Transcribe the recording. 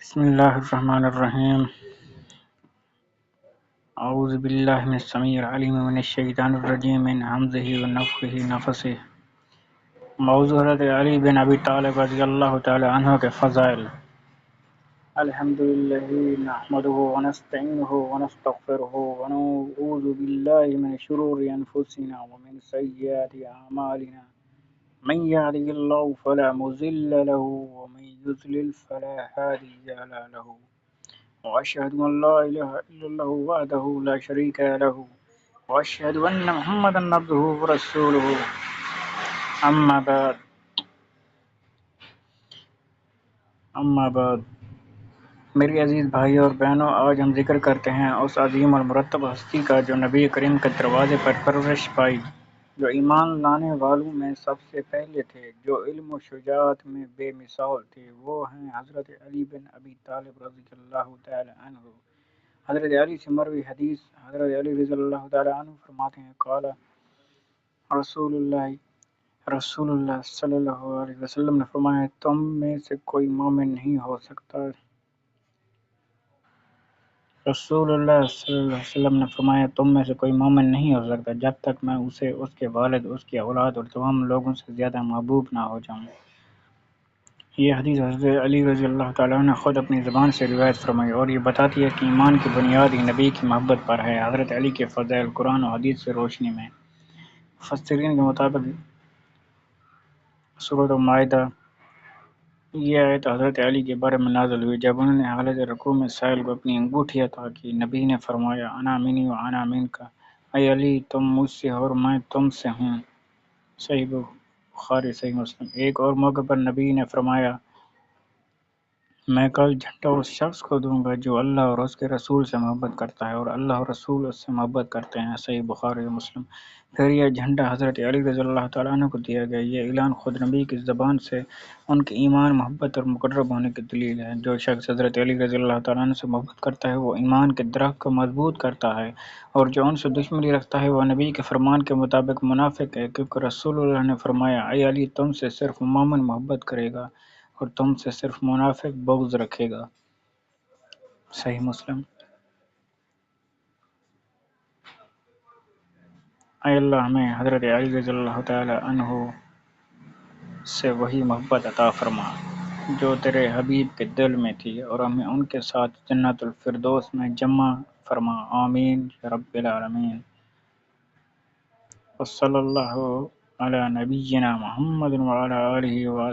بسم الله الرحمن الرحيم. أعوذ بالله من السميع العليم من الشيطان الرجيم من همزه ونفخه نفسه. موضوع حضرت علی بن ابی طالب رضی اللہ تعالی عنہ کے فضائل. الحمدللہ نحمده ونستعینه ونستغفره ونعوذ بالله من شرور انفسنا ومن سیئات اعمالنا من يهده الله فلا مضل له ومن يضلل فلا هادي له وأشهد أن لا إله إلا الله وحده لا شريك له وأشهد أن محمدا عبده ورسوله أما بعد میری عزیز بھائیوں اور بہنوں، آج ہم ذکر کرتے ہیں اس عظیم اور مرتب ہستی کا جو نبی کریم کے دروازے پر پرورش پائی، جو ایمان لانے والوں میں سب سے پہلے تھے، جو علم و شجاعت میں بے مثال تھے، وہ ہیں حضرت علی بن ابی طالب رضی اللہ تعالی عنہ۔ حضرت علی سے مروی حدیث، حضرت علی رضی اللہ تعالی عنہ فرماتے ہیں، قال رسول اللہ صلی اللہ علیہ وسلم نے فرمایا، تم میں سے کوئی مومن نہیں ہو سکتا رسول اللہ صلی اللہ علیہ وسلم نے فرمایا، تم میں سے کوئی مومن نہیں ہو سکتا جب تک میں اسے، اس کے والد، اس کی اولاد اور تمام لوگوں سے زیادہ محبوب نہ ہو جاؤں۔ یہ حدیث حضرت علی رضی اللہ تعالیٰ نے خود اپنی زبان سے روایت فرمائی اور یہ بتاتی ہے کہ ایمان کی بنیاد ہی نبی کی محبت پر ہے۔ حضرت علی کے فضائل قرآن و حدیث سے روشنی میں، مفسرین کے مطابق سورۃ المائدہ، یہ آیت حضرت علی کے بارے میں نازل ہوئی جب انہوں نے حالت رکوع میں سائل کو اپنی انگوٹھی عطا کی۔ نبی نے فرمایا، انا منی و انا منک، اے علی تم مجھ سے اور میں تم سے ہوں۔ صحیح بخاری، صحیح مسلم۔ ایک اور موقع پر نبی نے فرمایا، میں کل جھنڈا اس شخص کو دوں گا جو اللہ اور اس کے رسول سے محبت کرتا ہے اور اللہ اور رسول اس سے محبت کرتے ہیں۔ صحیح بخاری و مسلم۔ پھر یہ جھنڈا حضرت علی رضی اللہ تعالیٰ عنہ کو دیا گیا۔ یہ اعلان خود نبی کی زبان سے ان کے ایمان، محبت اور مقرب ہونے کی دلیل ہے۔ جو شخص حضرت علی رضی اللہ تعالیٰ عنہ سے محبت کرتا ہے وہ ایمان کے درخت کو مضبوط کرتا ہے، اور جو ان سے دشمنی رکھتا ہے وہ نبی کے فرمان کے مطابق منافق ہے، کیونکہ رسول اللہ نے فرمایا، اے علی تم سے صرف مومن محبت کرے گا اور تم سے صرف منافق بغض رکھے گا۔ صحیح مسلم۔ اے اللہ ہمیں حضرت علی رضی اللہ تعالی عنہ سے وہی محبت عطا فرما جو تیرے حبیب کے دل میں تھی، اور ہمیں ان کے ساتھ جنت الفردوس میں جمع فرما، آمین یا رب العالمین۔ وصلی اللہ علی نبینا محمد وعلی آلہ وصحبہ